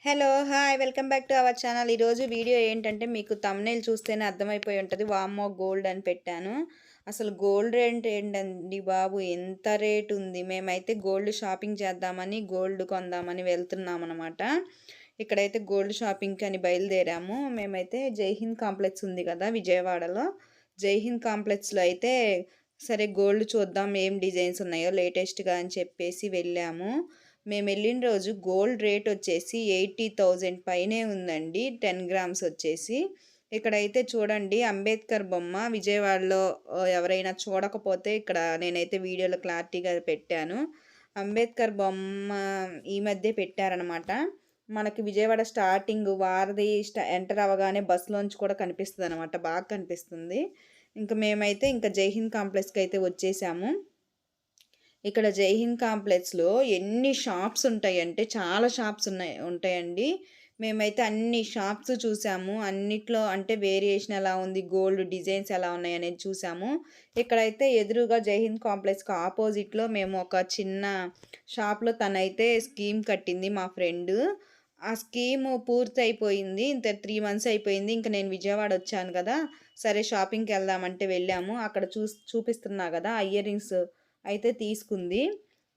Hello! Hi! Welcome back to our channel. ఈరోజు video ఏంటంటే మీకు థంబ్‌నెయిల్ చూస్తేనే అర్థమైపోయి ఉంటది. వామ్మో! గోల్డ్ అని పెట్టాను. అసలు గోల్డ్ రేట్ ఏంటండి బాబు! ఎంత రేట్ ఉంది. మేమైతే గోల్డ్ షాపింగ్ చేద్దామని, గోల్డ్ కొందామని వెళ్తున్నామనమాట. ఇక్కడైతే గోల్డ్ షాపింగ్‌కని బయలుదేరాము. మేమైతే జైహింద్ కాంప్లెక్స్ ఉంది కదా విజయవాడలో. జైహింద్ కాంప్లెక్స్‌లో అయితే సరే గోల్డ్ చూద్దాం ఏం డిజైన్స్ ఉన్నాయో లేటెస్ట్‌గా అని చెప్పేసి వెళ్ళాము. మేమెళ్ళిన రోజు గోల్డ్ రేట్ వచ్చేసి 80,000 పైనే ఉందండి. 10 గ్రామ్స్ వచ్చేసి. ఇక్కడైతే చూడండి అంబేద్కర్ బొమ్మ విజయవాడలో ఎవరైనా చూడకపోతే ఇక్కడ నేనైతే వీడియోలో క్లారిటీగా పెట్టాను. అంబేద్కర్ బొమ్మ ఈ మధ్య పెట్టారనమాట. మనకి విజయవాడ స్టార్టింగ్ వారధి ఎంటర్ అవ్వగానే బస్సులోంచి కూడా కనిపిస్తదనమాట. బాగా కనిపిస్తుంది. ఇంక మేమైతే ఇంక జైహింద్ కాంప్లెక్స్‌కైతే వచ్చేసాము. ఇక్కడ జైహింద్ కాంప్లెక్స్‌లో ఎన్ని షాప్స్ ఉంటాయంటే చాలా షాప్స్ ఉంటాయండి. మేమైతే అన్ని షాప్స్ చూసాము. అన్నిట్లో అంటే వేరియేషన్ ఎలా ఉంది, గోల్డ్ డిజైన్స్ ఎలా ఉన్నాయనేది చూసాము. ఇక్కడైతే ఎదురుగా జైహింద్ కాంప్లెక్స్‌కి ఆపోజిట్‌లో మేము ఒక చిన్న షాప్‌లో తనైతే స్కీమ్ కట్టింది మా ఫ్రెండు. ఆ స్కీము పూర్తయిపోయింది. ఇంత 3 మంత్స్ అయిపోయింది. ఇంక నేను విజయవాడ వచ్చాను గదా! సరే షాపింగ్‌కెళ్దామంటే వెళ్ళాము. అక్కడ చూపిస్తున్నా గదా! ఆ ఇయర్ రింగ్స్ అయితే తీసుకుంది.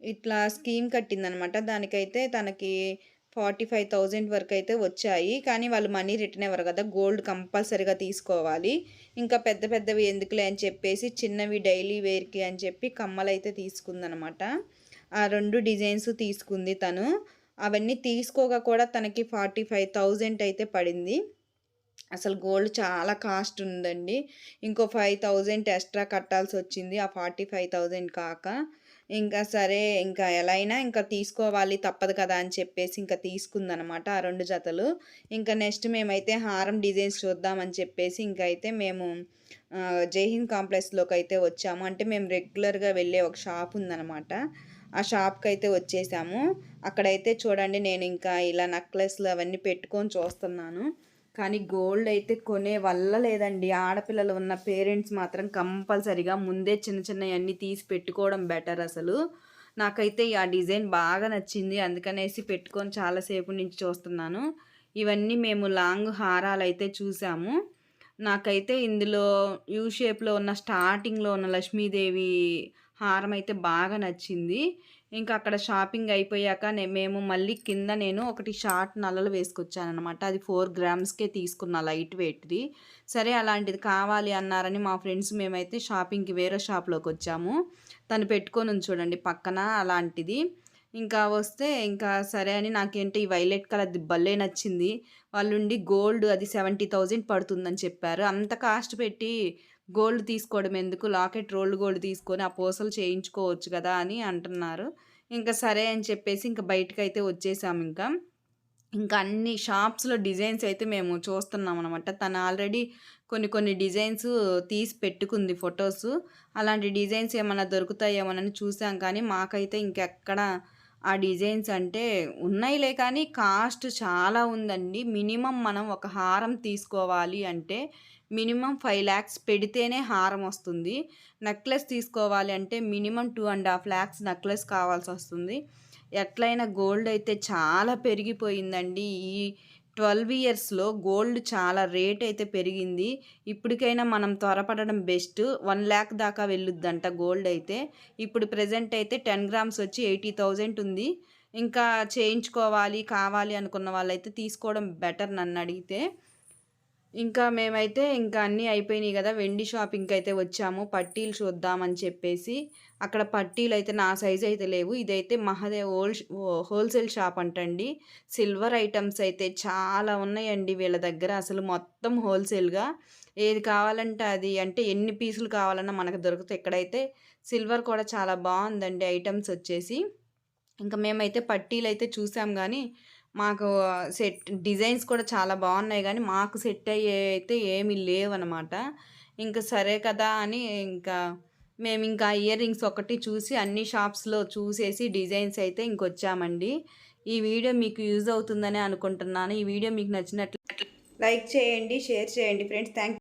ఇట్లా స్కీమ్ కట్టిందనమాట. దానికైతే తనకి 45,000 వరకైతే వచ్చాయి. కానీ వాళ్ళు మనీ రిటర్న్ ఇవ్వరు గదా! గోల్డ్ కంపల్సరీగా తీసుకోవాలి. ఇంకా పెద్ద పెద్దవి ఎందుకులే అని చెప్పేసి చిన్నవి డైలీ వేర్‌కి అని చెప్పి కమ్మలైతే తీసుకుందనమాట. ఆ 2 డిజైన్స్ తీసుకుంది తను. అవన్నీ తీసుకోగా కూడా తనకి 45,000 అయితే పడింది. అసలు గోల్డ్ చాలా కాస్ట్ ఉందండి. ఇంకో 5,000 ఎక్స్‌ట్రా కట్టాల్సొచ్చింది. ఆ 45,000 కాక. ఇంకా సరే ఇంకా ఎలా అయినా ఇంకా తీసుకోవాలి తప్పదు కదా! అని చెప్పేసి ఇంకా తీసుకుందనమాట ఆ 2 జతలు. ఇంకా నెక్స్ట్ మేమైతే హారం డిజైన్స్ చూద్దామని చెప్పేసి ఇంకైతే మేము జైహింద్ కాంప్లెక్స్‌లోకైతే వచ్చాము. అంటే మేము రెగ్యులర్‌గా వెళ్ళే ఒక షాప్ ఉందనమాట. ఆ షాప్‌కైతే వచ్చేసాము. అక్కడైతే చూడండి నేను ఇంకా ఇలా నెక్లెస్‌లు అవన్నీ పెట్టుకొని చూస్తున్నాను. కానీ గోల్డ్ అయితే కొనే వల్ల లేదండి. ఆడపిల్లలు ఉన్న పేరెంట్స్ మాత్రం కంపల్సరీగా ముందే చిన్న చిన్నయన్నీ తీసి పెట్టుకోవడం బెటర్ అసలు. నాకైతే ఆ డిజైన్ బాగా నచ్చింది. అందుకనేసి పెట్టుకొని చాలా సేపు నుంచి చూస్తున్నాను. ఇవన్నీ మేము లాంగ్ హారాలైతే చూసాము. నాకైతే ఇందులో యూ షేప్‌లో ఉన్న స్టార్టింగ్‌లో ఉన్న లక్ష్మీదేవి హారం అయితే బాగా నచ్చింది. ఇంకా అక్కడ షాపింగ్ అయిపోయాక మేము మళ్ళీ కింద నేను ఒకటి షార్ట్ నల్లలు వేసుకొచ్చాననమాట. అది 4 గ్రామ్స్‌కే తీసుకున్న లైట్ వెయిట్‌ది. సరే అలాంటిది కావాలి అన్నారని మా ఫ్రెండ్స్ మేమైతే షాపింగ్‌కి వేరే షాప్‌లోకొచ్చాము. తను పెట్టుకొనుంది చూడండి పక్కన అలాంటిది. ఇంకా వస్తే ఇంకా సరే అని నాకేంటి ఈ వైలెట్ కలర్‌ది భలే నచ్చింది. వాళ్ళుండి గోల్డ్ అది 70,000 పడుతుందని చెప్పారు. అంత కాస్ట్ పెట్టి గోల్డ్ తీసుకోవడం ఎందుకు? లాకెట్ రోల్డ్ గోల్డ్ తీసుకొని ఆ పూసలు చేయించుకోవచ్చు కదా! అని అంటున్నారు. ఇంక సరే అని చెప్పేసి ఇంక బయటికైతే వచ్చేసామింక. ఇంకా అన్ని షాప్స్‌లో డిజైన్స్ అయితే మేము చూస్తున్నామనమాట. తను ఆల్రెడీ కొన్ని కొన్ని డిజైన్స్ తీసి పెట్టుకుంది ఫోటోసు. అలాంటి డిజైన్స్ ఏమన్నా దొరుకుతాయేమోనని చూసాం కానీ మాకైతే ఇంకెక్కడ ఆ డిజైన్స్ అంటే ఉన్నాయిలే కానీ కాస్ట్ చాలా ఉందండి. మినిమమ్ మనం ఒక హారం తీసుకోవాలి అంటే మినిమమ్ 5,00,000 పెడితేనే హారం వస్తుంది. నెక్లెస్ తీసుకోవాలి అంటే మినిమమ్ 2,50,000 నెక్లెస్ కావాల్సొస్తుంది. ఎట్లైనా గోల్డ్ అయితే చాలా పెరిగిపోయిందండి. ఈ 12 ఇయర్స్‌లో గోల్డ్ చాలా రేట్ అయితే పెరిగింది. ఇప్పటికైనా మనం త్వరపడడం బెస్ట్. 1,00,000 దాకా వెళ్ళుద్దంట గోల్డ్ అయితే. ఇప్పుడు ప్రెజెంట్ అయితే 10 గ్రామ్స్ వచ్చి 80,000 ఉంది. ఇంకా చేయించుకోవాలి, కావాలి అనుకున్న వాళ్ళైతే తీసుకోవడం బెటర్ నన్నడిగితే. ఇంకా మేమైతే ఇంకా అన్నీ అయిపోయినాయి గదా! వెండి షాపింగ్‌కైతే వచ్చాము. పట్టీలు చూద్దామని చెప్పేసి. అక్కడ పట్టీలయితే నా సైజ్ అయితే లేవు. ఇదైతే మహాదేవ్ హోల్‌సేల్ షాప్ అంటండి. సిల్వర్ ఐటెమ్స్ అయితే చాలా ఉన్నాయండి వీళ్ళ దగ్గర. అసలు మొత్తం హోల్‌సేల్‌గా. ఏది కావాలంటే అది అంటే ఎన్ని పీసులు కావాలన్నా మనకు దొరుకుతాయి. ఇక్కడైతే సిల్వర్ కూడా చాలా బావుందండి ఐటెమ్స్ వచ్చేసి. ఇంక మేమైతే పట్టీలైతే చూసాం గానీ, మాకు డిజైన్స్ కూడా చాలా బావున్నాయి గానీ, మాకు సెట్ అయ్యేయి అయితే ఏమి లేవనమాట. ఇంక సరే కదా అని ఇంకా మేమింకా ఇయర్ రింగ్స్ ఒకటి చూసి అన్ని షాప్స్‌లో చూసేసి డిజైన్స్ అయితే ఇంకొచ్చామండి. ఈ వీడియో మీకు యూజ్ అవుతుందనే అనుకుంటున్నాను. ఈ వీడియో మీకు నచ్చినట్లు లైక్ చేయండి, షేర్ చేయండి ఫ్రెండ్స్.